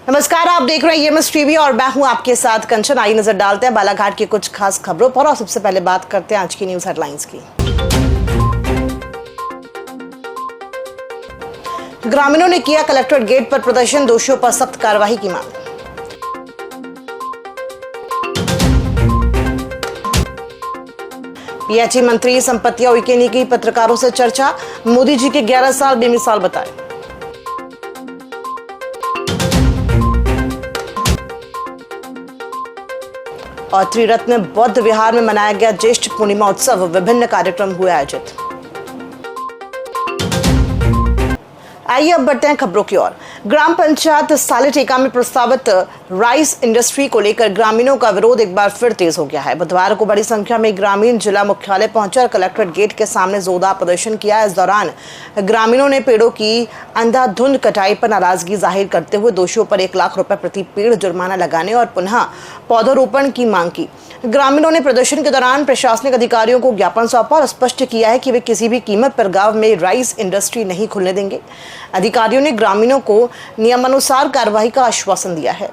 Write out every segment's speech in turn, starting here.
नमस्कार, आप देख रहे हैं EMS टीवी और मैं हूं आपके साथ कंचन। आइए नजर डालते हैं बालाघाट की कुछ खास खबरों पर और सबसे पहले बात करते हैं आज की न्यूज हेडलाइंस की। ग्रामीणों ने किया कलेक्ट्रेट गेट पर प्रदर्शन, दोषियों पर सख्त कार्रवाई की मांग। पीएचई मंत्री संपत्तियां उइके ने की पत्रकारों से चर्चा, मोदी जी के 11 साल बेमिसाल बताए। और त्रिरत्न बौद्ध विहार में मनाया गया ज्येष्ठ पूर्णिमा उत्सव, विभिन्न कार्यक्रम हुए आयोजित। आइए अब बढ़ते हैं खबरों की ओर। ग्राम पंचायत सालेटेका में प्रस्तावित राइस इंडस्ट्री को लेकर ग्रामीणों का विरोध एक बार फिर तेज हो गया है। बुधवार को बड़ी संख्या में ग्रामीण जिला मुख्यालय पहुंचे और कलेक्ट्रेट गेट के सामने जोरदार प्रदर्शन किया। इस दौरान ग्रामीणों ने पेड़ों की अंधाधुंध कटाई पर नाराजगी जाहिर करते हुए दोषियों पर 1 लाख रुपए प्रति पेड़ जुर्माना लगाने और पुनः पौधरोपण की मांग की। ग्रामीणों ने प्रदर्शन के दौरान प्रशासनिक अधिकारियों को ज्ञापन सौंपा और स्पष्ट किया है कि वे किसी भी कीमत पर गांव में राइस इंडस्ट्री नहीं खुलने देंगे। अधिकारियों ने ग्रामीणों को नियमानुसार कार्रवाई का आश्वासन दिया है।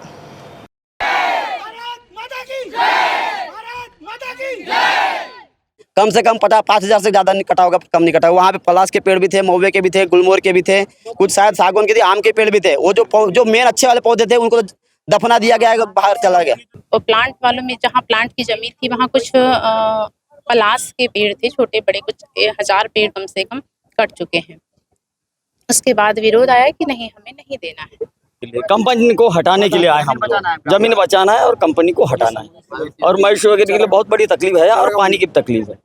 कम से कम 5,000 से ज्यादा नहीं कटा होगा, कम नहीं कटा। वहाँ पे पलाश के पेड़ भी थे, महुए के भी थे, गुलमोहर के भी थे, कुछ शायद सागवान के थे, आम के पेड़ भी थे। वो जो मेन अच्छे वाले पौधे थे उनको दफना दिया गया, बाहर चला गया। और प्लांट वालों में जहाँ प्लांट की जमीन थी वहाँ कुछ पलाश के पेड़ थे, छोटे बड़े, कुछ 1000 पेड़ कम से कम कट चुके हैं। उसके बाद विरोध आया कि नहीं, हमें नहीं देना है। कंपनी को हटाने के लिए आए हम लोग। जमीन बचाना है और कंपनी को हटाना है, और मवेशी वगैरह के लिए बहुत बड़ी तकलीफ है और पानी की तकलीफ है।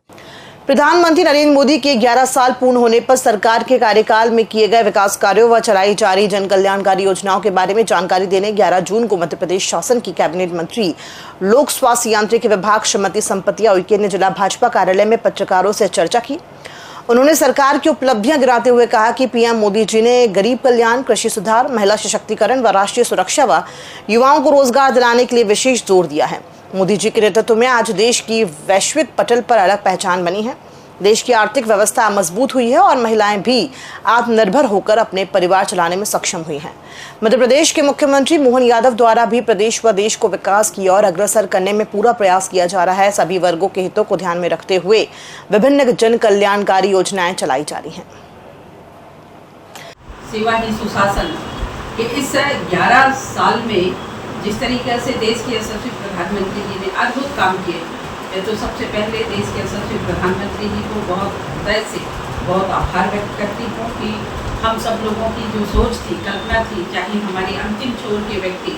प्रधानमंत्री नरेंद्र मोदी के 11 साल पूर्ण होने पर सरकार के कार्यकाल में किए गए विकास कार्यों व चलाई जा रही जन कल्याणकारी योजनाओं के बारे में जानकारी देने 11 जून को मध्य प्रदेश शासन की कैबिनेट मंत्री लोक स्वास्थ्य यांत्रिकी विभाग श्रीमती संपत्तियां उइके ने जिला भाजपा कार्यालय में पत्रकारों से चर्चा की। उन्होंने सरकार की उपलब्धियां गिनाते हुए कहा कि पीएम मोदी जी ने गरीब कल्याण, कृषि सुधार, महिला सशक्तिकरण व राष्ट्रीय सुरक्षा व युवाओं को रोजगार दिलाने के लिए विशेष जोर दिया है। मोदी जी के नेतृत्व में आज देश की वैश्विक पटल पर अलग पहचान बनी है। देश की आर्थिक व्यवस्था मजबूत हुई है और महिलाएं भी आत्मनिर्भर होकर अपने परिवार चलाने में सक्षम हुई हैं। मध्य प्रदेश के मुख्यमंत्री मोहन यादव द्वारा भी प्रदेश व देश को विकास की ओर अग्रसर करने में पूरा प्रयास किया जा रहा है। सभी वर्गों के हितों को ध्यान में रखते हुए विभिन्न जन कल्याणकारी योजनाएं चलाई जा रही हैं। सेवा ही सुशासन के इस 11 साल में जिस तरीके से देश के यशस्वी प्रधानमंत्री जी ने अद्भुत काम किए, तो सबसे पहले देश के यशस्वी प्रधानमंत्री जी को बहुत हृदय से बहुत आभार व्यक्त करती हूँ कि हम सब लोगों की जो सोच थी, कल्पना थी, चाहे हमारे अंतिम छोर के व्यक्ति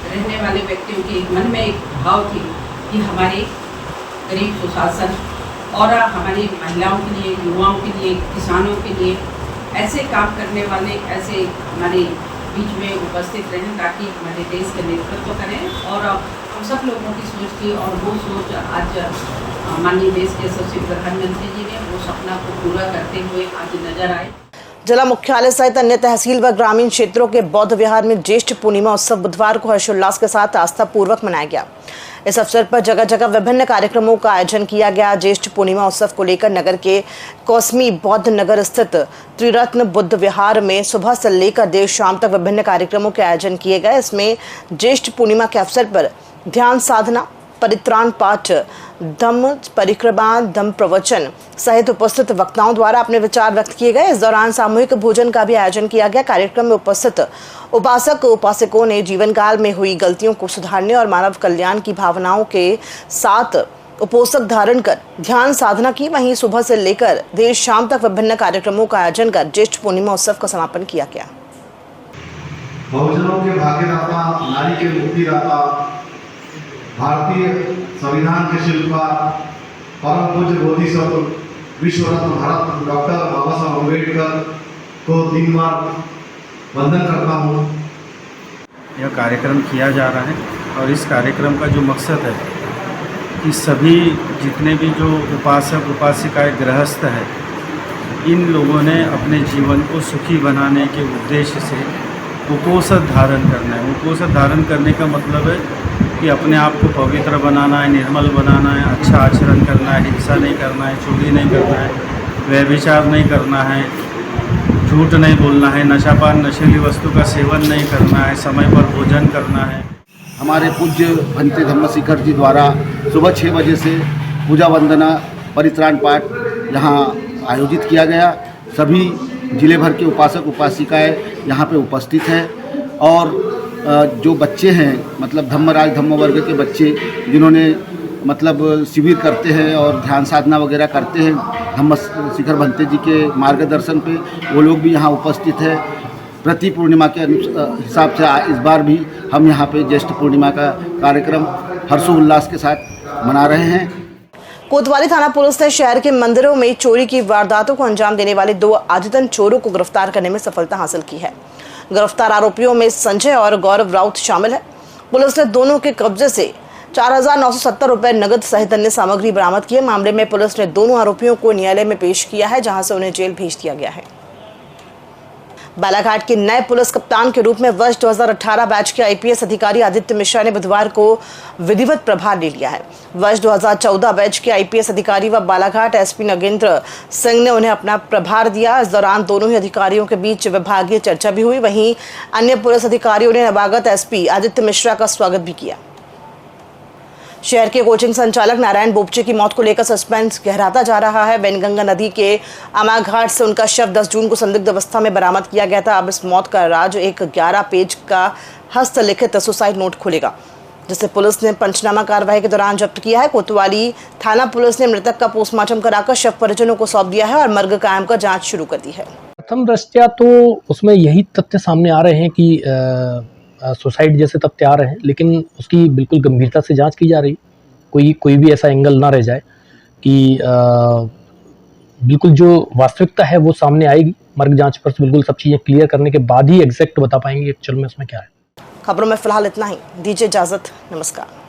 रहने वाले व्यक्तियों के मन में एक भाव थी कि हमारे गरीब सुशासन और हमारी महिलाओं के लिए, युवाओं के लिए, किसानों के लिए ऐसे काम करने वाले ऐसे हमारे बीच में उपस्थित रहें ताकि हमारे देश का नेतृत्व करें। और हम सब लोगों की सोच थी और वो सोच आज माननीय देश के यशस्वी प्रधानमंत्री जी ने वो सपना को पूरा करते हुए आज नजर आए। जिला मुख्यालय सहित अन्य तहसील व ग्रामीण क्षेत्रों के बौद्ध विहार में ज्येष्ठ पूर्णिमा उत्सव बुधवार को हर्षोल्लास के साथ आस्था पूर्वक मनाया गया। इस अवसर पर जगह जगह विभिन्न कार्यक्रमों का आयोजन किया गया। ज्येष्ठ पूर्णिमा उत्सव को लेकर नगर के कौसमी बौद्ध नगर स्थित त्रिरत्न बुद्ध विहार में सुबह से लेकर देर शाम तक विभिन्न कार्यक्रमों के आयोजन किए गए। इसमें ज्येष्ठ पूर्णिमा के अवसर पर ध्यान साधना, परित्राण पाठ, धम्म परिक्रमा, धम्म प्रवचन सहित उपस्थित वक्ताओं द्वारा अपने विचार व्यक्त किए गए। इस दौरान सामूहिक भोजन का भी आयोजन किया गया। कार्यक्रम में उपस्थित उपासक उपासकों ने जीवन काल में हुई गलतियों को सुधारने और मानव कल्याण की भावनाओं के साथ उपोषक धारण कर ध्यान साधना की। वहीं सुबह से लेकर देर शाम तक विभिन्न कार्यक्रमों का आयोजन कर ज्येष्ठ पूर्णिमा उत्सव का समापन किया गया। बहुजनों के भाग्यदाता, नारी के मुक्तिदाता, भारतीय संविधान के शिल्पकार, परम पूज्य बोधिसत्व विश्व रत्न भारत डॉक्टर बाबा साहब अम्बेडकर को दिन बार वंदन करता हूँ। यह कार्यक्रम किया जा रहा है और इस कार्यक्रम का जो मकसद है कि सभी जितने भी जो उपासक उपासिकाएं गृहस्थ हैं, इन लोगों ने अपने जीवन को सुखी बनाने के उद्देश्य से उपोषण धारण करना है। उपोषण धारण करने का मतलब है कि अपने आप को पवित्र बनाना है, निर्मल बनाना है, अच्छा आचरण करना है, हिंसा नहीं करना है, चोरी नहीं करना है, व्यभिचार नहीं करना है, झूठ नहीं बोलना है, नशापान नशीली वस्तु का सेवन नहीं करना है, समय पर भोजन करना है। हमारे पूज्य भंते धम्मशिखर जी द्वारा सुबह 6 बजे से पूजा वंदना परित्राण पाठ यहाँ आयोजित किया गया। सभी जिले भर के उपासक उपासिकाएं यहाँ पे उपस्थित हैं और जो बच्चे हैं मतलब धम्मराज धम्म वर्ग के बच्चे जिन्होंने मतलब शिविर करते हैं और ध्यान साधना वगैरह करते हैं धम्म शिखर भंते जी के मार्गदर्शन पे, वो लोग भी यहाँ उपस्थित है। प्रति पूर्णिमा के हिसाब से इस बार भी हम यहाँ पे ज्येष्ठ पूर्णिमा का कार्यक्रम हर्षोल्लास के साथ मना रहे हैं। कोतवाली थाना पुलिस ने शहर के मंदिरों में चोरी की वारदातों को अंजाम देने वाले 2 आदतन चोरों को गिरफ्तार करने में सफलता हासिल की है। गिरफ्तार आरोपियों में संजय और गौरव राउत शामिल है। पुलिस ने दोनों के कब्जे से 4,970 रुपए नगद सहित अन्य सामग्री बरामद की है। मामले में पुलिस ने दोनों आरोपियों को न्यायालय में पेश किया है, जहां से उन्हें जेल भेज दिया गया है। बालाघाट के नए पुलिस कप्तान के रूप में वर्ष 2018 बैच के आईपीएस अधिकारी आदित्य मिश्रा ने बुधवार को विधिवत प्रभार ले लिया है। वर्ष 2014 बैच के आईपीएस अधिकारी व बालाघाट एसपी नगेंद्र सिंह ने उन्हें अपना प्रभार दिया। इस दौरान दोनों ही अधिकारियों के बीच विभागीय चर्चा भी हुई। वहीं अन्य पुलिस अधिकारियों ने नवागत एसपी आदित्य मिश्रा का स्वागत भी किया। शहर के कोचिंग संचालक नारायण बोपचे की मौत को लेकर सस्पेंस गहराता जा रहा है। वैनगंगा नदी के अमा घाट से उनका शव 10 जून को संदिग्ध अवस्था में बरामद किया गया था। अब इस मौत का राज एक 11 पेज का हस्तलिखित सुसाइड नोट खुलेगा, जिसे पुलिस ने पंचनामा कार्रवाई के दौरान जब्त किया है। कोतवाली थाना पुलिस ने मृतक का पोस्टमार्टम कराकर शव परिजनों को सौंप दिया है और मर्ग कायम कर जाँच शुरू कर दी है। प्रथम दृष्टया तो उसमें यही तथ्य सामने आ रहे हैं कि सुसाइड जैसे तथ्य आ रहे हैं, लेकिन उसकी बिल्कुल गंभीरता से जांच की जा रही है। कोई भी ऐसा एंगल ना रह जाए कि बिल्कुल जो वास्तविकता है वो सामने आएगी। मर्ग जांच पर बिल्कुल सब चीज़ें क्लियर करने के बाद ही एग्जैक्ट बता पाएंगे एक्चुअल में इसमें क्या है। खबरों में फिलहाल इतना ही। दीजिए इजाजत। नमस्कार।